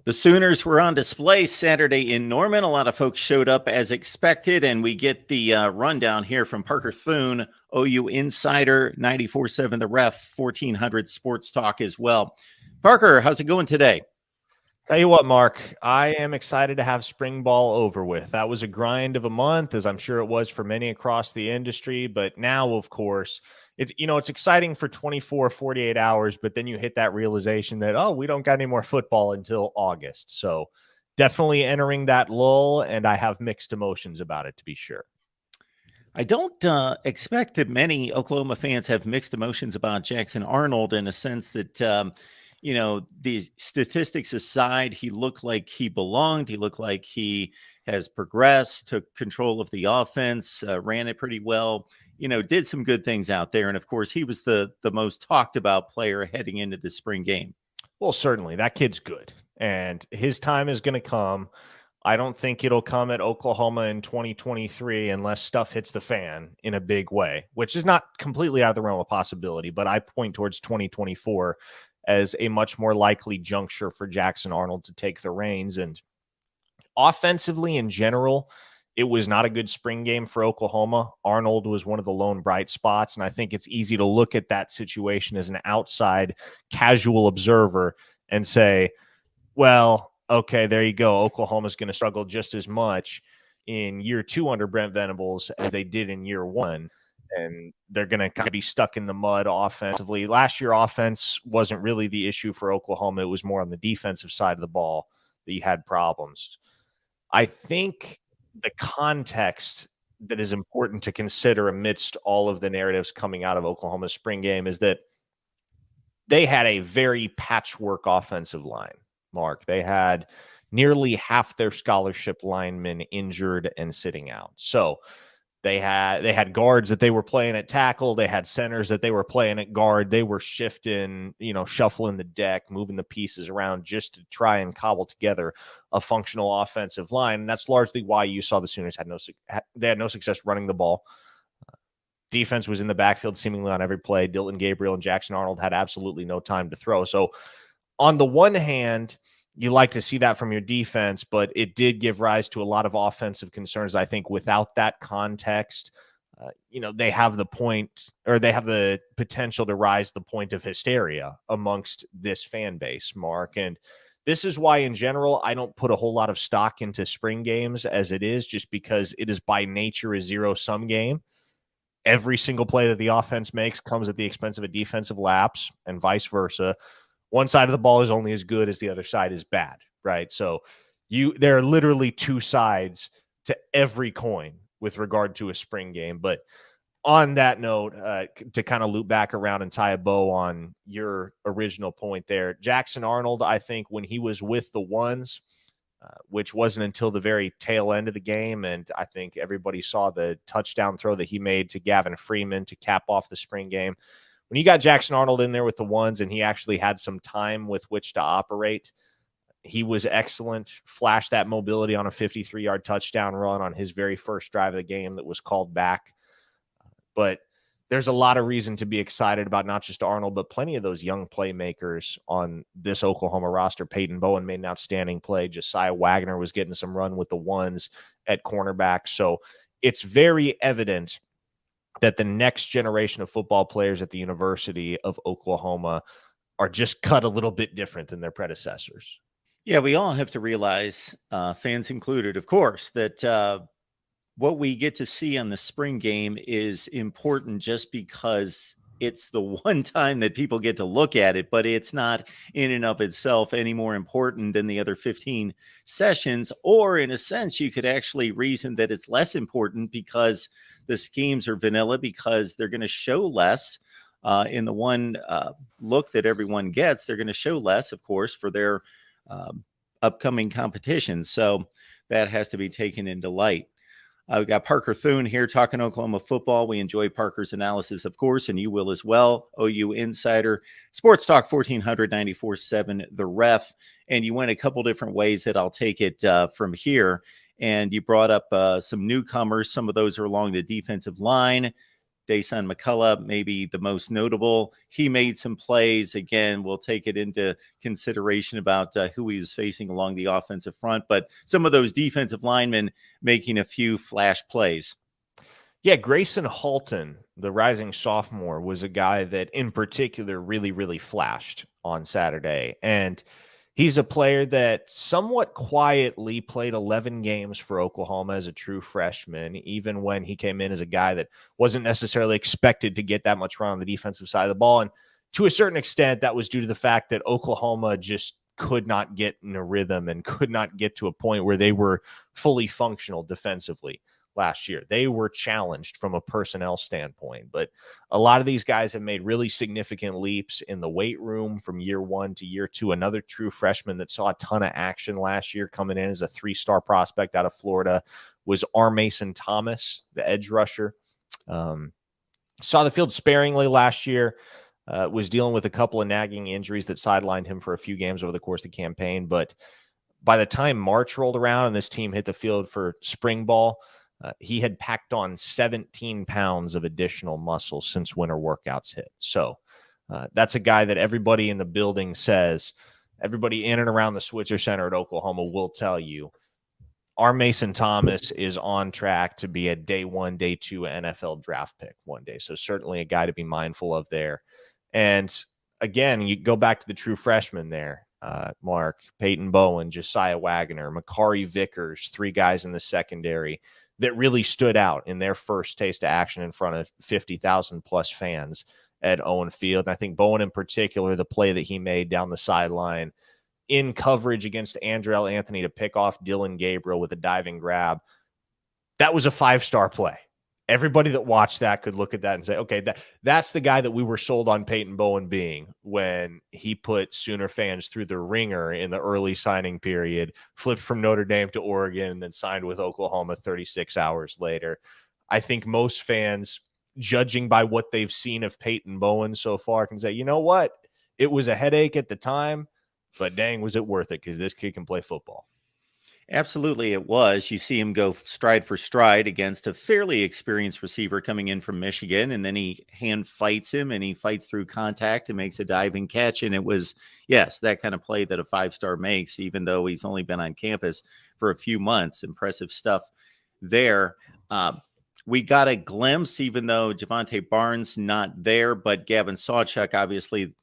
The Sooners were on display Saturday in Norman. A lot of folks showed up as expected, and we get the rundown here from Parker Thune, OU Insider, 94.7 The Ref, 1400 Sports Talk as well. Parker, how's it going today? Tell you what, Mark, I am excited to have spring ball over with. That was a grind of a month, as I'm sure it was for many across the industry. But now, of course, it's exciting for 24, 48 hours, but then you hit that realization that, oh, we don't got any more football until August. So definitely entering that lull, and I have mixed emotions about it, to be sure. I don't expect that many Oklahoma fans have mixed emotions about Jackson Arnold, in a sense that, the statistics aside, he looked like he belonged. He looked like he has progressed, took control of the offense, ran it pretty well, did some good things out there. And of course, he was the most talked about player heading into the spring game. Well, certainly that kid's good, and his time is going to come. I don't think it'll come at Oklahoma in 2023 unless stuff hits the fan in a big way, which is not completely out of the realm of possibility, but I point towards 2024 as a much more likely juncture for Jackson Arnold to take the reins. And offensively in general, it was not a good spring game for Oklahoma. Arnold was one of the lone bright spots, and I think it's easy to look at that situation as an outside casual observer and say, well, okay, there you go. Oklahoma's going to struggle just as much in year 2 under Brent Venables as they did in year 1. And they're going to kind of be stuck in the mud offensively. Last year, offense wasn't really the issue for Oklahoma. It was more on the defensive side of the ball that you had problems. I think the context that is important to consider amidst all of the narratives coming out of Oklahoma's spring game is that they had a very patchwork offensive line, Mark. They had nearly half their scholarship linemen injured and sitting out. So they had guards that they were playing at tackle. They had centers that they were playing at guard. They were shifting, shuffling the deck, moving the pieces around just to try and cobble together a functional offensive line. And that's largely why you saw the Sooners had no success running the ball. Defense was in the backfield seemingly on every play. Dilton Gabriel and Jackson Arnold had absolutely no time to throw. So on the one hand, you like to see that from your defense, but it did give rise to a lot of offensive concerns. I think without that context, they have the potential to rise the point of hysteria amongst this fan base, Mark. And this is why, in general, I don't put a whole lot of stock into spring games as it is, just because it is by nature a zero-sum game. Every single play that the offense makes comes at the expense of a defensive lapse and vice versa. One side of the ball is only as good as the other side is bad, right? So there are literally two sides to every coin with regard to a spring game. But on that note, to kind of loop back around and tie a bow on your original point there, Jackson Arnold, I think when he was with the ones, which wasn't until the very tail end of the game, and I think everybody saw the touchdown throw that he made to Gavin Freeman to cap off the spring game. When you got Jackson Arnold in there with the ones and he actually had some time with which to operate, he was excellent, flashed that mobility on a 53-yard touchdown run on his very first drive of the game that was called back. But there's a lot of reason to be excited about not just Arnold, but plenty of those young playmakers on this Oklahoma roster. Peyton Bowen made an outstanding play. Josiah Wagner was getting some run with the ones at cornerback. So it's very evident that the next generation of football players at the University of Oklahoma are just cut a little bit different than their predecessors. Yeah, we all have to realize, fans included, of course, that what we get to see on the spring game is important just because it's the one time that people get to look at it, but it's not in and of itself any more important than the other 15 sessions. Or in a sense, you could actually reason that it's less important because the schemes are vanilla, because they're going to show less in the one look that everyone gets. They're going to show less, of course, for their upcoming competition. So that has to be taken into light. We've got Parker Thune here talking Oklahoma football. We enjoy Parker's analysis, of course, and you will as well. OU Insider, Sports Talk 1494.7 The Ref. And you went a couple different ways that I'll take it from here. And you brought up some newcomers. Some of those are along the defensive line. Dason McCullough, maybe the most notable. He made some plays. Again, we'll take it into consideration about who he was facing along the offensive front, but some of those defensive linemen making a few flash plays. Yeah, Grayson Halton, the rising sophomore, was a guy that in particular really, really flashed on Saturday. And he's a player that somewhat quietly played 11 games for Oklahoma as a true freshman, even when he came in as a guy that wasn't necessarily expected to get that much run on the defensive side of the ball. And to a certain extent, that was due to the fact that Oklahoma just could not get in a rhythm and could not get to a point where they were fully functional defensively last year. They were challenged from a personnel standpoint, but a lot of these guys have made really significant leaps in the weight room from year one to year two. Another true freshman that saw a ton of action last year coming in as a 3-star prospect out of Florida was R. Mason Thomas, the edge rusher. Saw the field sparingly last year, was dealing with a couple of nagging injuries that sidelined him for a few games over the course of the campaign. But by the time March rolled around and this team hit the field for spring ball, he had packed on 17 pounds of additional muscle since winter workouts hit. So that's a guy that everybody in the building says, everybody in and around the Switzer Center at Oklahoma will tell you, our Mason Thomas is on track to be a day 1, day 2 NFL draft pick one day. So certainly a guy to be mindful of there. And again, you go back to the true freshmen there. Mark, Peyton Bowen, Josiah Wagner, Makari Vickers, 3 guys in the secondary that really stood out in their first taste of action in front of 50,000 plus fans at Owen Field. And I think Bowen in particular, the play that he made down the sideline in coverage against Andrell Anthony to pick off Dylan Gabriel with a diving grab, that was a 5-star play. Everybody that watched that could look at that and say, okay, that's the guy that we were sold on Peyton Bowen being when he put Sooner fans through the ringer in the early signing period, flipped from Notre Dame to Oregon, and then signed with Oklahoma 36 hours later. I think most fans, judging by what they've seen of Peyton Bowen so far, can say, you know what? It was a headache at the time, but dang, was it worth it, because this kid can play football. Absolutely, it was. You see him go stride for stride against a fairly experienced receiver coming in from Michigan, and then he hand fights him, and he fights through contact and makes a diving catch. And it was, yes, that kind of play that a 5-star makes, even though he's only been on campus for a few months. Impressive stuff there. We got a glimpse, even though Javonte Barnes not there, but Gavin Sawchuk, obviously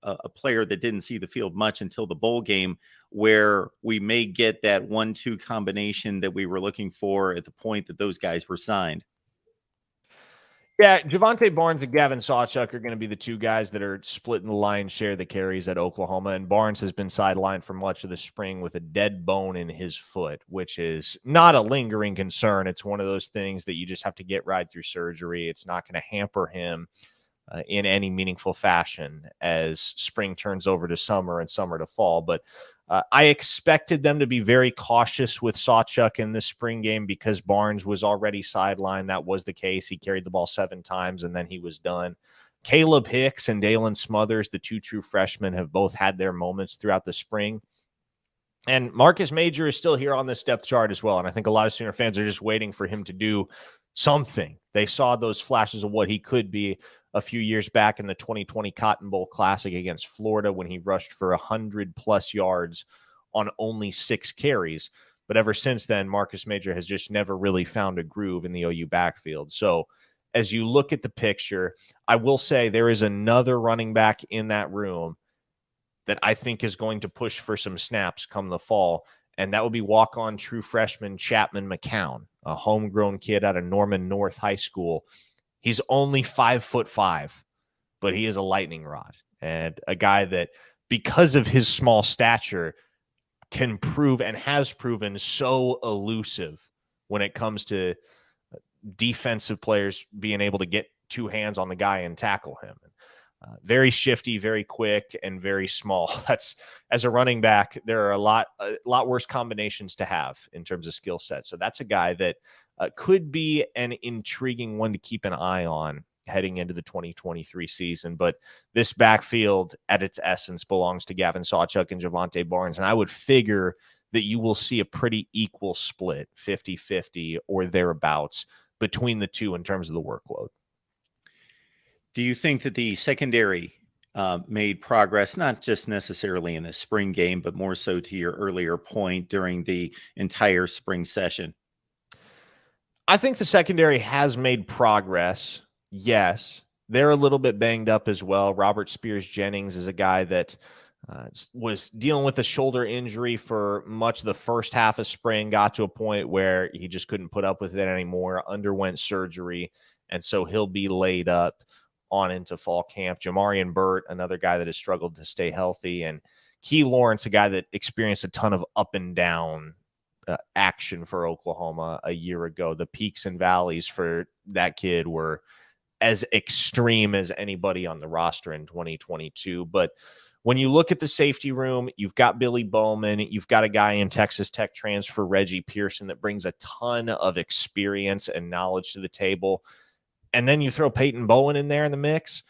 a player that didn't see the field much until the bowl game, where we may get that 1-2 combination that we were looking for at the point that those guys were signed. Yeah, Javonte Barnes and Gavin Sawchuk are going to be the 2 guys that are splitting the lion's share of the carries at Oklahoma. And Barnes has been sidelined for much of the spring with a dead bone in his foot, which is not a lingering concern. It's one of those things that you just have to get right through surgery. It's not going to hamper him in any meaningful fashion as spring turns over to summer and summer to fall. But I expected them to be very cautious with Sawchuk in this spring game because Barnes was already sidelined. That was the case. He carried the ball 7 times and then he was done. Caleb Hicks and Dalen Smothers, the 2 true freshmen, have both had their moments throughout the spring. And Marcus Major is still here on this depth chart as well. And I think a lot of Sooner fans are just waiting for him to do something. They saw those flashes of what he could be a few years back in the 2020 Cotton Bowl Classic against Florida when he rushed for 100+ yards on only 6 carries. But ever since then, Marcus Major has just never really found a groove in the OU backfield. So as you look at the picture, I will say there is another running back in that room that I think is going to push for some snaps come the fall, and that would be walk-on true freshman Chapman McCown, a homegrown kid out of Norman North High School. He's only 5'5", but he is a lightning rod and a guy that, because of his small stature, can prove and has proven so elusive when it comes to defensive players being able to get 2 hands on the guy and tackle him. Very shifty, very quick, and very small. That's, as a running back, there are a lot worse combinations to have in terms of skill set. So that's a guy that could be an intriguing one to keep an eye on heading into the 2023 season. But this backfield at its essence belongs to Gavin Sawchuk and Javonte Barnes. And I would figure that you will see a pretty equal split, 50-50 or thereabouts, between the 2 in terms of the workload. Do you think that the secondary made progress, not just necessarily in the spring game, but more so to your earlier point during the entire spring session? I think the secondary has made progress. Yes. They're a little bit banged up as well. Robert Spears Jennings is a guy that was dealing with a shoulder injury for much of the first half of spring, got to a point where he just couldn't put up with it anymore, underwent surgery, and so he'll be laid up on into fall camp. Jamarian Burt, another guy that has struggled to stay healthy, and Key Lawrence, a guy that experienced a ton of up and down action for Oklahoma a year ago. The peaks and valleys for that kid were as extreme as anybody on the roster in 2022. But when you look at the safety room, you've got Billy Bowman, you've got a guy in Texas Tech transfer, Reggie Pearson, that brings a ton of experience and knowledge to the table. And then you throw Peyton Bowen in there in the mix.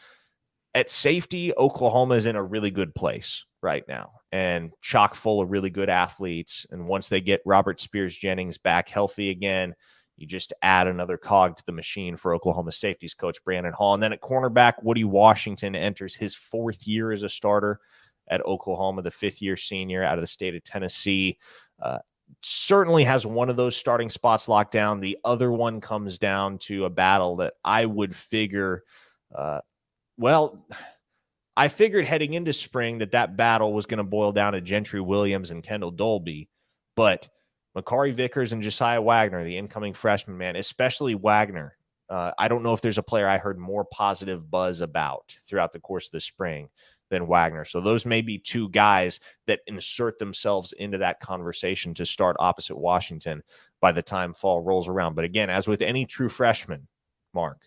At safety, Oklahoma is in a really good place right now and chock full of really good athletes. And once they get Robert Spears Jennings back healthy again, you just add another cog to the machine for Oklahoma safeties coach Brandon Hall. And then at cornerback, Woody Washington enters his 4th year as a starter at Oklahoma, the 5th-year senior out of the state of Tennessee. Certainly has one of those starting spots locked down. The other one comes down to a battle that I would figure I figured heading into spring that battle was going to boil down to Gentry Williams and Kendall Dolby, but Makari Vickers and Josiah Wagner, the incoming freshman, man, especially Wagner. I don't know if there's a player I heard more positive buzz about throughout the course of the spring than Wagner. So those may be two guys that insert themselves into that conversation to start opposite Washington by the time fall rolls around. But again, as with any true freshman, Mark,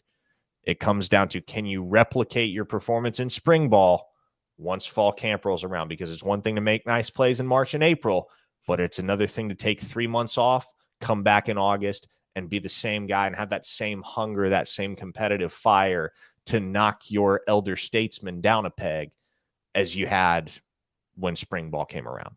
it comes down to, can you replicate your performance in spring ball once fall camp rolls around? Because it's one thing to make nice plays in March and April, but it's another thing to take 3 months off, come back in August, and be the same guy and have that same hunger, that same competitive fire to knock your elder statesman down a peg as you had when spring ball came around.